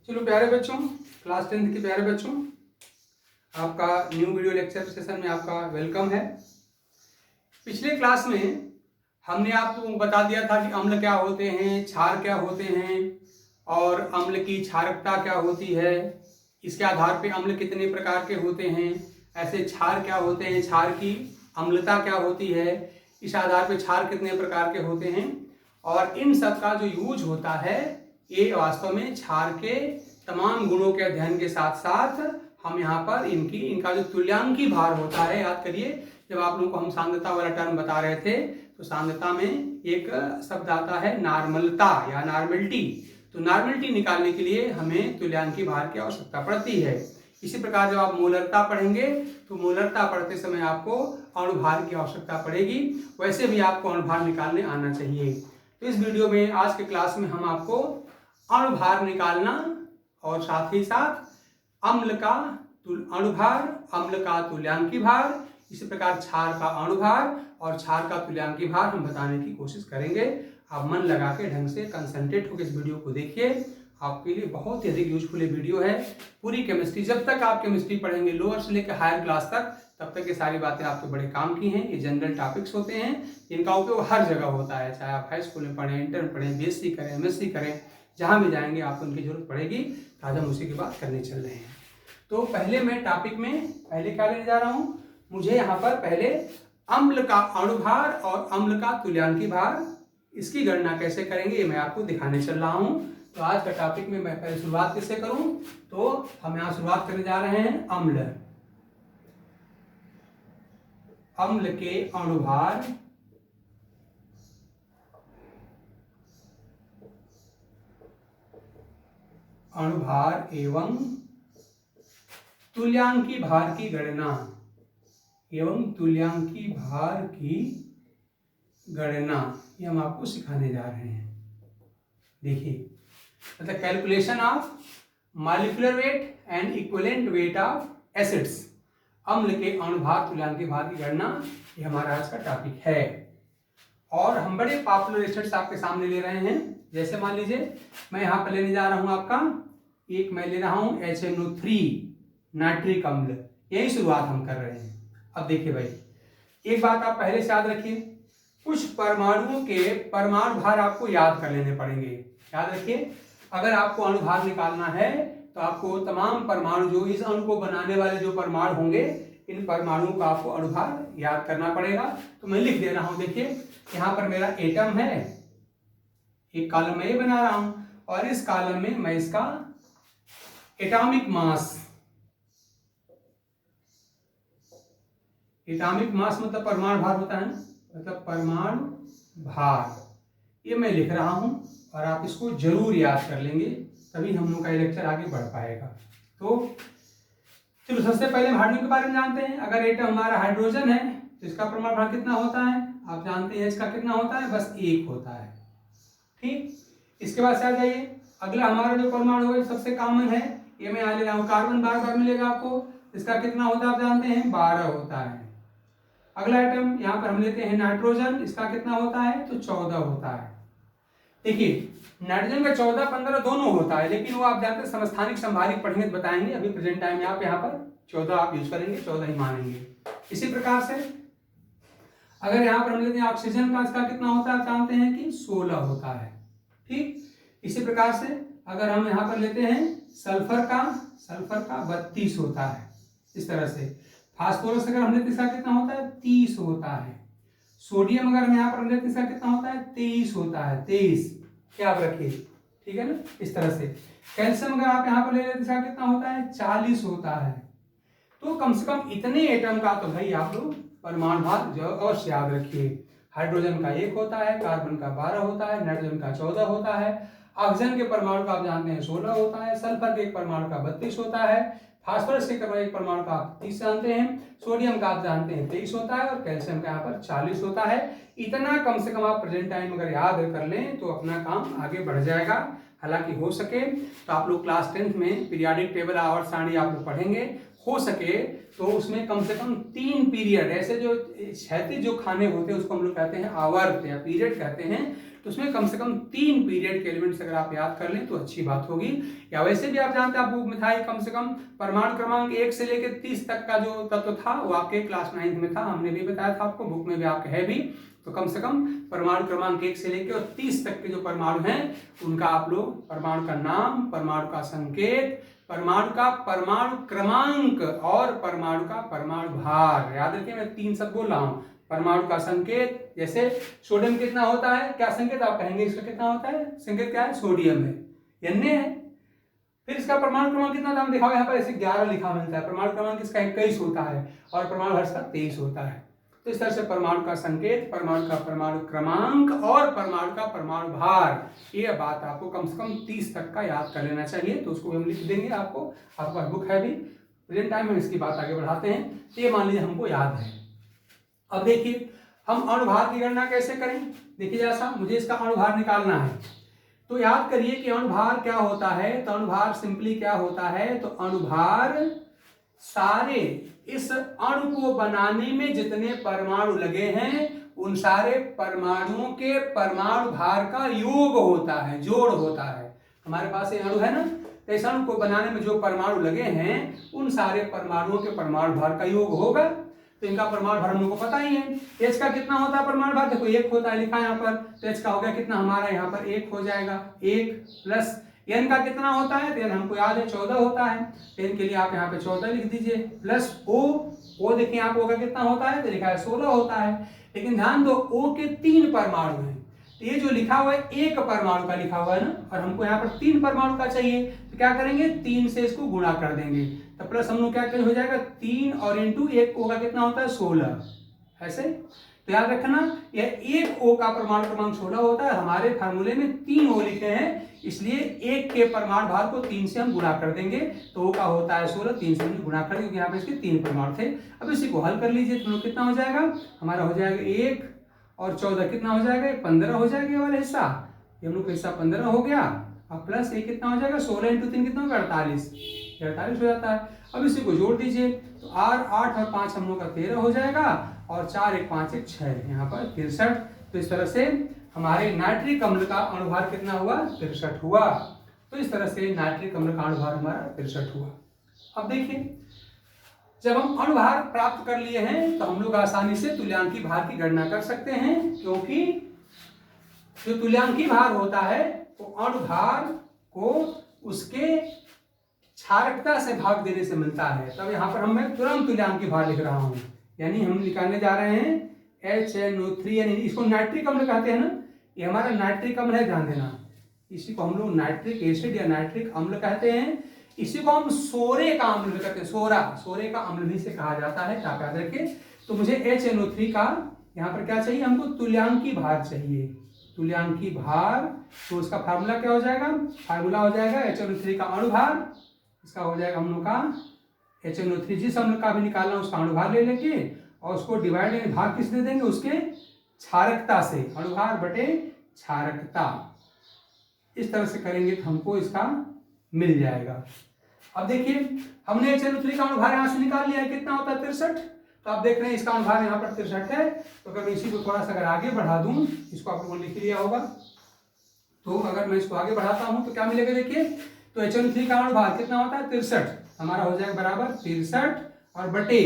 चलो प्यारे बच्चों, क्लास 10 के प्यारे बच्चों, आपका न्यू वीडियो लेक्चर सेशन में आपका वेलकम है। पिछले क्लास में हमने आपको बता दिया था कि अम्ल क्या होते हैं, क्षार क्या होते हैं और अम्ल की क्षारकता क्या होती है। इसके आधार पे अम्ल कितने प्रकार के होते हैं, ऐसे क्षार क्या होते हैं, क्षार की अम्लता क्या होती है, इस आधार पे क्षार कितने प्रकार के होते हैं और इन सब का जो यूज होता है ये वास्तव में क्षार के तमाम गुणों के अध्ययन के साथ साथ हम यहाँ पर इनका जो तुल्यांकी भार होता है, याद करिए जब आप लोगों को हम सांद्रता वाला टर्म बता रहे थे तो सांद्रता में एक शब्द आता है नार्मलता या नॉर्मलिटी। तो नॉर्मलिटी निकालने के लिए हमें तुल्यांकी भार की आवश्यकता पड़ती है। इसी प्रकार जब आप मोलरता पढ़ेंगे तो मोलरता पढ़ते समय आपको अणुभार की आवश्यकता पड़ेगी, वैसे भी आपको अणुभार निकालने आना चाहिए। तो इस वीडियो में आज के क्लास में हम आपको अणुभार निकालना और साथ ही साथ अम्ल का अणुभार, अम्ल का तुल्यांकी भार, इसी प्रकार क्षार का अणुभार और क्षार का तुल्यांकी भार हम बताने की कोशिश करेंगे। आप मन लगा के ढंग से कंसंट्रेट होकर इस वीडियो को देखिए, आपके लिए बहुत ही अधिक यूजफुल वीडियो है। पूरी केमिस्ट्री, जब तक आप केमिस्ट्री पढ़ेंगे लोअर से लेकर हायर क्लास तक, तब तक ये सारी बातें आपके बड़े काम की हैं। ये जनरल टॉपिक्स होते हैं, इनका उपयोग हर जगह होता है, चाहे आप हाई स्कूल में पढ़ें, इंटर में पढ़ें, बीएससी करें, एमएससी करें, जहाँ भी जाएंगे आपको उनकी जरूरत पड़ेगी। तो आज हम उसी की बात करने चल रहे हैं। तो पहले मैं टॉपिक में पहले क्या लेने जा रहा हूँ, मुझे यहाँ पर पहले अम्ल का अणुभार और अम्ल का तुल्यांकी भार, इसकी गणना कैसे करेंगे ये मैं आपको दिखाने चल रहा हूँ। तो आज का टॉपिक में मैं पहले शुरुआत किससे करूँ, तो हम यहाँ शुरुआत करने जा रहे हैं अम्ल के अणुभार एवं तुल्यांकी भार की गणना ये हम आपको सिखाने जा रहे हैं। देखिए, मतलब calculation of molecular weight and equivalent weight of acids, अम्ल के अणुभार तुल्यांकी भार की गणना, ये हमारा आज का टॉपिक है। और हम बड़े पॉपुलर एसिड्स आपके सामने ले रहे हैं। जैसे मान लीजिए मैं यहाँ पर लेने जा रहा हूँ आपका एक, मैं ले रहा हूँ HNO3 नाइट्रिक अम्ल, यही शुरुआत हम कर रहे हैं। अब देखिए भाई, एक बात आप पहले से याद रखिए, कुछ परमाणुओं के परमाणु भार आपको याद कर लेने पड़ेंगे। याद रखिए, अगर आपको अणुभार निकालना है तो आपको तमाम परमाणु, जो इस अणु को बनाने वाले जो परमाणु होंगे, इन परमाणुओं का आपको अणुभार याद करना पड़ेगा। तो मैं लिख दे रहा हूं, देखिए यहाँ पर मेरा एटम है, एक कॉलम में ये बना रहा हूं और इस कॉलम में मैं इसका एटॉमिक मास मतलब परमाणु भार होता है, मतलब परमाणु भार, ये मैं लिख रहा हूं और आप इसको जरूर याद कर लेंगे, तभी हम लोग का लेक्चर आगे बढ़ पाएगा। तो चलो सबसे पहले हाइड्रोजन के बारे में जानते हैं। अगर एटम हमारा हाइड्रोजन है तो इसका परमाणु भार कितना होता है, आप जानते हैं इसका कितना होता है, बस 1 होता है। ठीक, इसके बाद से आ जाइए, अगला हमारा जो परमाणु है सबसे कॉमन है, ये मैं आ ले रहा हूँ, कार्बन बार बार मिलेगा आपको, इसका कितना होता है आप जानते हैं, 12 होता है। अगला आइटम यहाँ पर हम लेते हैं नाइट्रोजन, इसका कितना होता है, तो 14 होता है। देखिए नाइट्रोजन का 14, 15 दोनों होता है, लेकिन वो आप जानते हैं समस्थानिक संभारिक पढ़ेंगे तो बताएंगे। अभी प्रेजेंट टाइम में आप यहाँ पर 14 आप यूज करेंगे, 14 ही मानेंगे। इसी प्रकार से अगर यहाँ पर हम लेते हैं ऑक्सीजन का, इसका कितना होता है आप जानते हैं कि 16 होता है। ठीक, इसी प्रकार से अगर हम यहाँ पर लेते हैं सल्फर का 32 होता है। इस तरह से फास्फोरस अगर हम लेते हैं इसका कितना होता है, 30 होता है। सोडियम अगर हम यहाँ पर लेते हैं इसका कितना होता है, 23 होता है, 23 याद रखिए, ठीक है ना। इस तरह से कैल्शियम अगर आप यहाँ पर ले लेते हैं इसका कितना होता है, 40 होता है। तो कम से कम इतने एटम का तो भाई आप लोग परमाणु भार जो अवश्य याद रखिए। हाइड्रोजन का 1 होता है, कार्बन का 12 होता है, नाइट्रोजन का 14 होता है, ऑक्सीजन के परमाणु का आप जानते हैं 16 होता है, सल्फर के एक परमाणु का 32 होता है, फास्फोरस के एक परमाणु का आप 30 जानते हैं, सोडियम का आप जानते हैं 23 होता है और कैल्शियम का यहाँ पर 40 होता है। इतना कम से कम आप प्रेजेंट टाइम अगर याद कर लें तो अपना काम आगे बढ़ जाएगा। हालांकि हो सके तो आप लोग क्लास 10th में पीरियाडिक टेबल आवर्त सारणी आप लोग पढ़ेंगे, हो सके तो उसमें कम से कम 3 पीरियड, ऐसे जो क्षैतिज जो खाने होते हैं उसको हम लोग कहते हैं आवर्त या पीरियड कहते हैं, तो उसमें कम से कम 3 पीरियड के एलिमेंट्स अगर आप याद कर लें तो अच्छी बात होगी। या वैसे भी आप जानते हैं आप बुक में था कम से कम परमाणु क्रमांक 1 से लेकर 30 तक का जो तत्व था वो आपके क्लास 9 में था, हमने भी बताया था आपको, बुक में भी आपके है भी। तो कम से कम परमाणु क्रमांक 1 से लेकर और 30 तक के जो परमाणु हैं उनका आप लोग परमाणु का नाम, परमाणु का संकेत, परमाणु का परमाणु क्रमांक और परमाणु का परमाणु भार याद रखिए। मैं 3 शब्द बोल रहा हूं। परमाणु का संकेत, जैसे सोडियम कितना होता है, क्या संकेत आप कहेंगे इसका कितना होता है, संकेत क्या है, सोडियम है, Na है। फिर इसका परमाणु क्रमांक कितना था, हम दिखाओ यहाँ पर ऐसे 11 लिखा मिलता है। परमाणु क्रमांक इसका 21 होता है और परमाणु हर्ष का 23 होता है। तो इस तरह से परमाणु का संकेत, परमाणु का परमाणु क्रमांक और परमाणु का परमाणु भार, ये बात आपको कम से कम 30 तक का याद कर लेना चाहिए। तो उसको हम लिख देंगे, आपको आपका बुक है भी, प्रेजेंट टाइम में इसकी बात आगे बढ़ाते हैं। तो ये मान लीजिए हमको याद है। अब देखिए हम अणुभार की गणना कैसे करें। देखिए जैसा मुझे इसका अणुभार निकालना है, तो याद करिए कि अणुभार क्या होता है। तो अणुभार सिंपली क्या होता है, तो अणुभार सारे इस अणु को बनाने में जितने परमाणु लगे हैं उन सारे परमाणुओं के परमाणु भार का योग होता है, जोड़ होता है। हमारे पास ये अणु है ना, तो इस अणु को बनाने में जो परमाणु लगे हैं उन सारे परमाणुओं के परमाणु भार का योग होगा। तो इनका परमाणु भार हम लोग को पता ही है। H का कितना होता है परमाणु भार, देखो 1 होता है लिखा है यहाँ पर। तो H का हो गया कितना, हमारा यहाँ पर 1 हो जाएगा, 1 प्लस N का कितना होता है, तो N हमको याद है 14 होता है। N के लिए आप यहाँ पे 14 लिख दीजिए, प्लस O देखिए यहाँ पे कितना होता है, तो लिखा है 16 होता है। लेकिन ध्यान दो O के 3 परमाणु हैं, तो ये जो लिखा हुआ है 1 परमाणु का लिखा हुआ है ना, और हमको यहाँ पर 3 परमाणु का चाहिए। तो क्या करेंगे, 3 से इसको गुणा कर देंगे, तो प्लस हम लोग क्या हो जाएगा 3 और इंटू 1 O का कितना होता है 16 ऐसे। तो याद रखना यह 1 O का परमाणु क्रमांक 16 होता है। हमारे फार्मूले में 3 O लिखे हैं, इसलिए 1 के परमाणु भार को 3 से हम गुणा कर देंगे, तो O का होता है 16, 3 से हम गुणा कर देंगे, यहाँ पे इसके 3 परमाणु थे। अब इसी को हल कर लीजिए, तो कितना हो जाएगा, हमारा हो जाएगा 1 और 14 कितना हो जाएगा, 15 हो जाएगा ये वाला हिस्सा, ये हम लोग का हिस्सा 15 हो गया। अब प्लस ये कितना हो जाएगा, 16 इंटू 3 कितना होगा 48 हो जाता है। अब इसी को जोड़ दीजिए, तो 8 और 5 हम लोग का 13 हो जाएगा, और 4 1 5 1 6 यहाँ पर 63। तो इस तरह से हमारे नाइट्रिक अम्ल का अणुभार कितना हुआ, 63 हुआ। तो इस तरह से नाइट्रिक अम्ल का अणुभार हमारा 63 हुआ। अब देखिए जब हम अणुभार प्राप्त कर लिए हैं तो हम लोग आसानी से तुल्यांकी भार की गणना कर सकते हैं, क्योंकि जो तुल्यांकी भार होता है वो अणुभार को उसके क्षारकता से भाग देने से मिलता है। तब यहाँ पर मैं तुरंत तुल्यांकी भार लिख रहा हूँ, यानी हम निकालने जा रहे हैं HNO3, यानी इसको नाइट्रिक अम्ल कहते हैं ना, ये हमारा नाइट्रिक अम्ल है, ध्यान देना। इसी को हम लोग नाइट्रिक एसिड या नाइट्रिक अम्ल कहते हैं। इसी को हम सोरे का अम्ल भी कहते हैं, सोरे का अम्ल भी से कहा जाता है, आप याद रखें। तो मुझे HNO3 का यहाँ पर क्या चाहिए, हमको तुल्यांकी भार चाहिए, तुल्यांकी भार। तो उसका फार्मूला क्या हो जाएगा, फार्मूला हो जाएगा HNO3 का अणुभार, इसका हो जाएगा हम लोग का HNO3 जिस अम्ल का भी निकालना उसका अणुभार ले लेंगे और उसको डिवाइड भाग किस दे देंगे, उसके क्षारकता से, अणुभार बटे क्षारकता। इस तरह से करेंगे तो हमको इसका मिल जाएगा। अब देखिए हमने HNO3 का अणुभार यहाँ से निकाल लिया है, कितना होता है 63। तो आप देख रहे हैं इसका अणुभार यहाँ पर 63 है। तो अगर मैं इसी को थोड़ा सा अगर आगे बढ़ा दूं, इसको आप लोगों ने लिख लिया होगा, तो अगर मैं इसको आगे बढ़ाता हूं तो क्या मिलेगा, देखिए तो HNO3 का अणुभार कितना होता है 63, हमारा हो जाएगा बराबर 63 और बटे,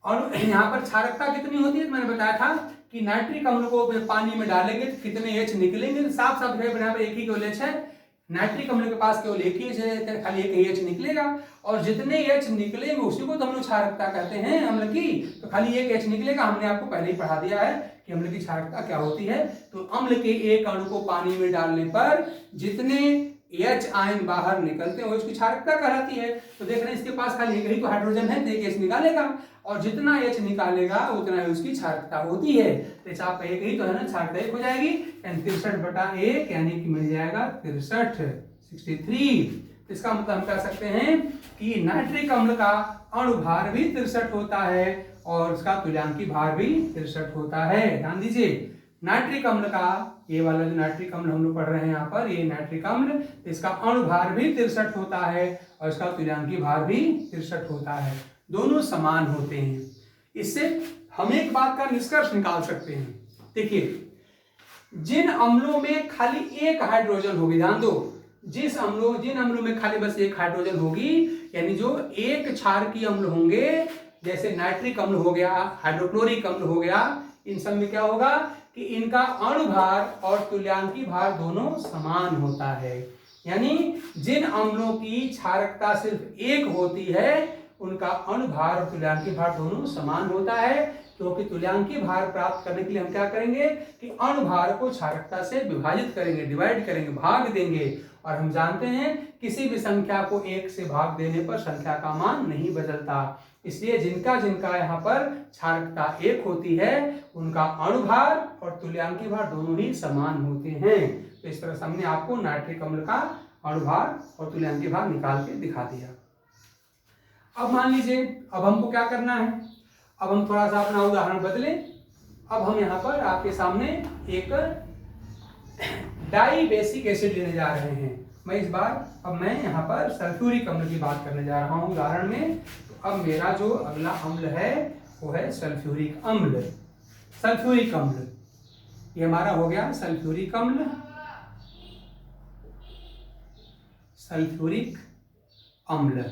और यहाँ पर क्षारकता कितनी होती है, तो मैंने बताया था कि नाइट्रिक अम्ल को पानी में डालेंगे तो कितने H निकलेंगे, साफ साफ यहाँ पर एक ही केवल H है। नाइट्रिक अम्ल के पास केवल एक ही H है, खाली एक ही H निकलेगा, और जितने H निकलेंगे उसी को तो हम लोग क्षारकता कहते हैं अम्ल की। तो खाली एक H निकलेगा, हमने आपको पहले ही पढ़ा दिया है कि अम्ल की क्षारकता क्या होती है। तो अम्ल के एक अणु को पानी में डालने पर जितने H आयन बाहर निकलते हैं वो इसकी क्षारकता कहलाती है। तो देख रहे हैं इसके पास खाली एक ही तो हाइड्रोजन है, तो एक H निकालेगा, और जितना H निकालेगा उतना ही उसकी क्षारकता होती है। तो चाप का एक ही तो है ना, क्षारकता एक हो जाएगी, 63 बटा 1 यानी कि मिल जाएगा 63। इसका मतलब हम कह सकते हैं कि नाइट्रिक अम्ल का अणुभार भी 63 होता है और उसका तुल्यांकी भार भी 63 होता है। ध्यान दीजिए नाइट्रिक अम्ल का, ये वाला जो नाइट्रिक अम्ल हम लोग पढ़ रहे हैं यहाँ पर, ये नाइट्रिक अम्ल, इसका अणुभार भी 63 होता है और इसका तुल्यांकी भार भी 63 होता है, दोनों समान होते हैं। इससे हम एक बात का निष्कर्ष निकाल सकते हैं। देखिए जिन अम्लों में खाली एक हाइड्रोजन होगी, ध्यान दो, जिन अम्लों में खाली बस एक हाइड्रोजन होगी, यानी जो एक क्षार की अम्ल होंगे, जैसे नाइट्रिक अम्ल हो गया, हाइड्रोक्लोरिक अम्ल हो गया, इन सब में क्या होगा कि इनका अणुभार और तुल्यांकी भार दोनों समान होता है। यानी जिन अम्लों की क्षारकता सिर्फ एक होती है, उनका अणुभार और तुल्यांकी भार दोनों समान होता है, क्योंकि तुल्यांकी भार प्राप्त करने के लिए हम क्या करेंगे कि अणुभार को क्षारकता से विभाजित करेंगे, डिवाइड करेंगे, भाग देंगे। और हम जानते हैं किसी भी संख्या को एक से भाग देने पर संख्या का मान नहीं बदलता, इसलिए जिनका यहाँ पर क्षारकता एक होती है, उनका अणुभार और तुल्यांकी भार दोनों ही समान होते हैं। तो इस तरह से हमने आपको नाइट्रिक अम्ल का अणुभार और तुल्यांकी भार निकाल के दिखा दिया। अब मान लीजिए, अब हमको क्या करना है, अब हम थोड़ा सा अपना उदाहरण बदलें। अब हम यहाँ पर आपके सामने एक डाई बेसिक एसिड लेने जा रहे हैं। अब मैं यहाँ पर सल्फ्यूरिक अम्ल की बात करने जा रहा हूँ उदाहरण में। तो अब मेरा जो अगला अम्ल है वो है सल्फ्यूरिक अम्ल। सल्फ्यूरिक अम्ल ये हमारा हो गया सल्फ्यूरिक अम्ल। सल्फ्यूरिक अम्ल,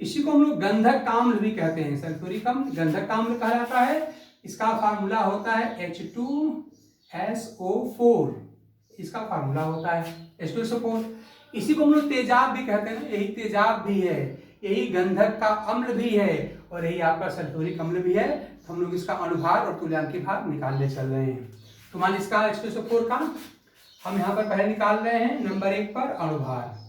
इसी को हम लोग गंधक अम्ल भी कहते हैं। सल्फ्यूरिक अम्ल गंधक अम्ल कहा जाता है। इसका फार्मूला होता है H2SO4, इसका फार्मूला होता है H2SO4। इसी को हम लोग तेजाब भी कहते हैं, यही तेजाब भी है, यही गंधक का अम्ल भी है, और यही आपका सल्फ्यूरिक अम्ल भी है। तो हम लोग इसका अणुभार और तुल्यांकी भार निकालने चल रहे हैं। तो मान इसका H2SO4 का हम यहाँ पर पहले निकाल रहे हैं नंबर 1 पर अणुभार।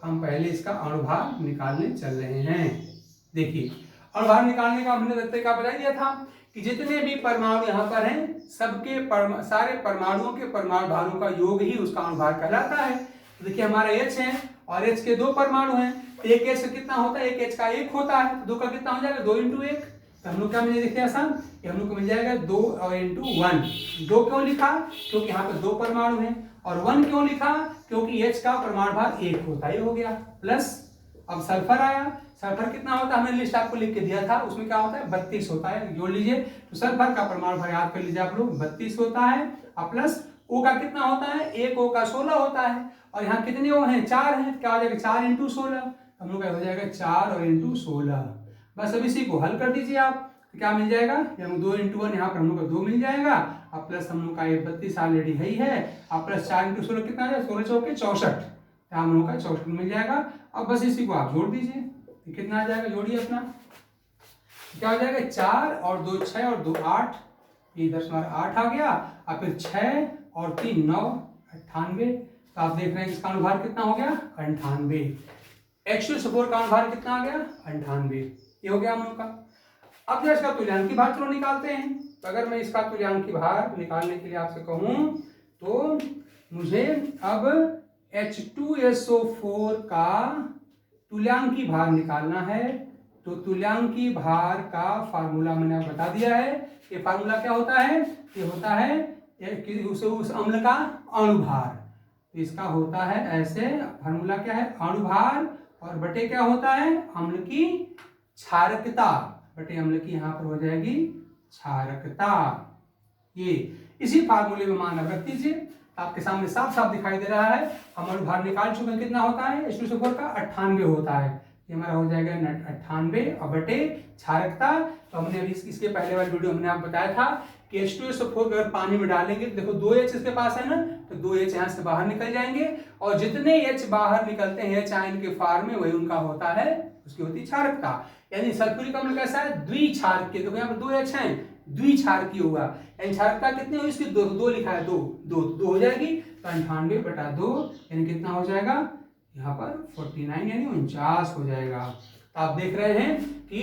हम पहले इसका अणुभार निकालने चल रहे हैं। देखिए, अणुभार निकालने का हमने तरीका बता दिया था कि जितने भी परमाणु यहाँ पर हैं, सबके सारे परमाणुओं के परमाणु भारों का योग ही उसका अणुभार कहलाता है। तो देखिए, हमारा H है और H के 2 परमाणु हैं। एक H का कितना होता है, एक H का 1 होता है, तो 2 का कितना हो जाएगा, 2 × 1। तो हम लोग क्या मिलेगा, देखिए आसान, हम लोग को मिल जाएगा 2 × 1। 2 क्यों लिखा, क्योंकि यहाँ पर 2 परमाणु हैं। और 1 क्यों लिखा, क्योंकि H का परमाणु भार 1 होता है, ये हो गया। प्लस अब सल्फर आया, सल्फर कितना होता है, हमने लिस्ट आपको लिख के दिया था, उसमें क्या होता है, 32 होता है, जोड़ लीजिए। तो सल्फर का परमाणु भार याद कर लीजिए आप लोग, 32 होता है। और प्लस O का कितना होता है, 1 O का 16 होता है। और यहाँ कितने O हैं, 4 हैं, क्या हो जाएगा, 4 × 16। हम लोग का हो जाएगा 4 और × 16। बस अब इसी को हल कर दीजिए आप, तो क्या मिल जाएगा, 2 × 1 यहाँ पर हम लोग का 2 मिल जाएगा। अब प्लस हम लोग का 32 ऑलरेडी है, अब प्लस 4 × 16 कितना है, 16 चौके 64, हम लोग का 64 मिल जाएगा। अब बस इसी को आप जोड़ दीजिए, कितना आ जाएगा, जोड़िए अपना, क्या हो जाएगा, 4 और 2 6 और 2 8, ये इधर से 8 आ गया। और फिर 6 और 3 9, 98। तो आप देख रहे हैं इसका अनुभार कितना हो गया, 98। H2SO4 का अनुभार कितना आ गया, 98। ये हो गया हम लोग का। अब जब इसका तुल्यांकी भार चलो निकालते हैं। तो अगर मैं इसका तुल्यांकी भार निकालने के लिए आपसे कहूं, तो मुझे अब H2SO4 का तुल्यांकी भार निकालना है। तो तुल्यांकी भार का फार्मूला मैंने आपको बता दिया है। ये फार्मूला क्या होता है, ये होता है उस अम्ल का अणुभार। तो इसका होता है ऐसे, फार्मूला क्या है, अणुभार और बटे क्या होता है, अम्ल की क्षारकता, बटे अम्ल की यहाँ पर हो जाएगी क्षारकता। ये इसी फार्मूले में मान रख दीजिए, आपके सामने साफ साफ दिखाई दे रहा है। हम अणुभार निकाल चुके हैं, कितना होता है H2SO4 का, 98 होता है। ये हमारा हो जाएगा 98 और बटे क्षारकता। तो हमने अभी इसके पहले वाले वीडियो हमने आपको बताया था कि H2SO4 अगर पानी में डालेंगे, देखो 2 H इसके पास है ना, तो 2 H यहाँ से बाहर निकल जाएंगे, और जितने H बाहर निकलते हैं H आयन के फॉर्म में, वही उनका होता है, उसकी होती है क्षारकता। यानी सल्फ्यूरिक अम्ल कैसा है, द्विक्षारकीय। देखो यहाँ पर 2 H हैं, द्विक्षारकीय होगा। यानी क्षारकता कितनी हुई इसकी, 2 लिखा है, 2 हो जाएगी। तो 98/2 यानी कितना हो जाएगा, यहाँ पर 49 यानी 49 हो जाएगा। तो आप देख रहे हैं कि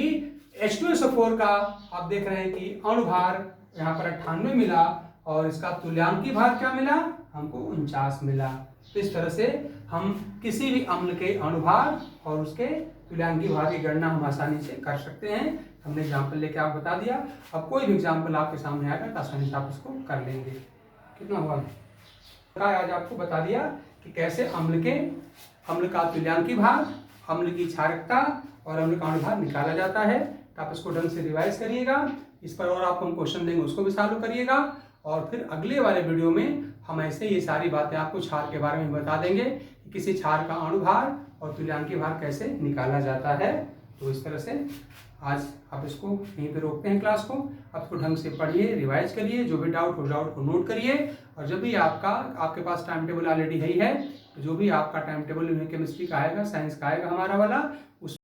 H2SO4 का आप देख रहे हैं कि अणुभार यहाँ पर 98 मिला, और इसका तुल्यांकी भार क्या मिला, हमको 49 मिला। तो इस तरह से हम किसी भी अम्ल के अणुभार और उसके तुल्यांकी भार की गणना हम आसानी से कर सकते हैं। हमने एग्जाम्पल लेके आप बता दिया। अब कोई भी एग्जाम्पल आपके सामने आएगा तो आसानी से आप उसको कर लेंगे। कितना हुआ, आज आपको बता दिया कि कैसे अम्ल का तुल्यांकी भार, अम्ल की क्षारकता और अम्ल का अणुभार निकाला जाता है। तो आप इसको ढंग से रिवाइज करिएगा। इस पर और आपको हम क्वेश्चन देंगे, उसको भी सॉल्व करिएगा। और फिर अगले वाले वीडियो में हम ऐसे ये सारी बातें आपको क्षार के बारे में बता देंगे कि किसी क्षार का अणुभार और तुल्यांकीय भार कैसे निकाला जाता है। तो इस तरह से आज आप इसको यहीं पे रोकते हैं क्लास को। आप इसको ढंग से पढ़िए, रिवाइज करिए, जो भी डाउट हो डाउट को नोट करिए। और जब भी आपके पास टाइम टेबल ऑलरेडी है ही है, तो जो भी आपका टाइम टेबल केमिस्ट्री का आएगा, साइंस का आएगा हमारा वाला, उस